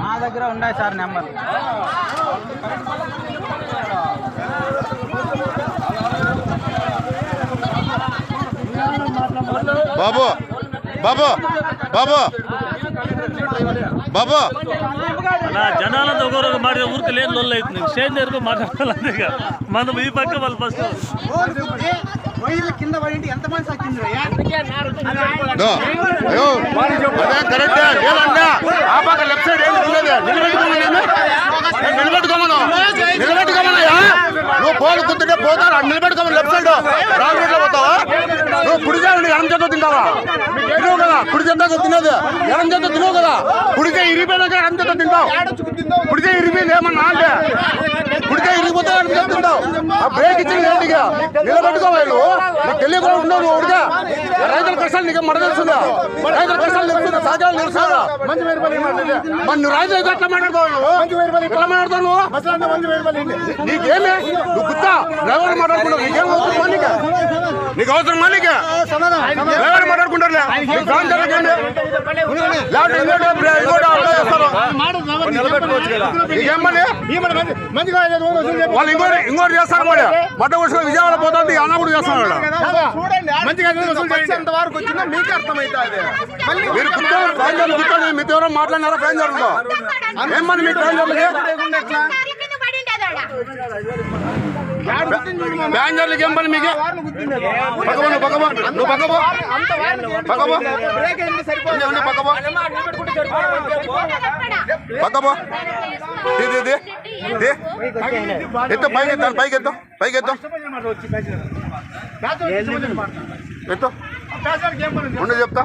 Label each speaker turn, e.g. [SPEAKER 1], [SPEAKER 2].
[SPEAKER 1] నా దగ్గర ఉన్నాయి సార్ నెంబర్.
[SPEAKER 2] బాబు బాబు బాబు బాబు
[SPEAKER 3] జనాలంతా ఒకరొక మాట ఊరికి లేని లొల్లు అవుతుంది. స్టేజ్ దగ్గరకు మాట్లాడాలి. మనం ఈ పక్క వాళ్ళు ఫస్ట్
[SPEAKER 1] కింద పడి ఎంత మంది వచ్చింది
[SPEAKER 2] లెఫ్ట్ సైడ్ నిలబెట్టుకోమన్నా నువ్వు పోలు కుద్దుంటే పోతారు నిలబెట్టుకోమని లెఫ్ట్ సైడ్ రాంగ్ రూట్ లో పోతావా? నువ్వు కుడి చేయండి ఎడం చేత తింటావా? తినవు కదా కుడి చేత తినదు, ఎడం చేత తినవు కదా. కుడికే ఇరిగిపోయినాక ఎడం చేత తింటావు. కుడికే ఇరిగిపోయింది ఏమన్నా అంటే కుడికే ఇరిగిపోతే ఎడం చేత తింటావు. ఆ బ్రేక్ ఇచ్చింది ఏంటిగా నిలబెట్టుకోవాలి. నువ్వు నీకు తెలియకుండా ఉండవు. నువ్వు ఉడిగా రైతుల కష్టాలు నీకు మన తెలుస్తుందా? రైతుల కష్టాలు తెలుస్తుందా? సహజాలు తెలుస్తుందా? మరి నువ్వు రైతు అయితే ఎట్లా మాట్లాడుతావు? నువ్వు ఎట్లా మాట్లాడతావు? నువ్వు నీకేమే నువ్వు గుర్తా డ్రైవర్ మాట్లాడుకుంటావు. నీకేం అవసరం నీకు? నీకు అవసరం నీకు డ్రైవర్ మాట్లాడుకుంటారులే. వాళ్ళు ఇంకోటి చేస్తారు. మరి మట్ట వచ్చి విజయవాడ పోతుంది అన్న కూడా చేస్తున్నారు. మీరు కూర్చొని మీతో ఎవరో మాట్లాడినారా? ప్యాసింజర్లతో ఏమని మీ ప్యాసింజర్లకి ప్యాసింజర్లకి ఏం పని మీకు? నువ్వు పక్కబో ఎత్తు పైకి ఎత్తాను. పైకి ఎత్తు పైకి ఎత్తు ఎత్తు ఉండి చెప్తా.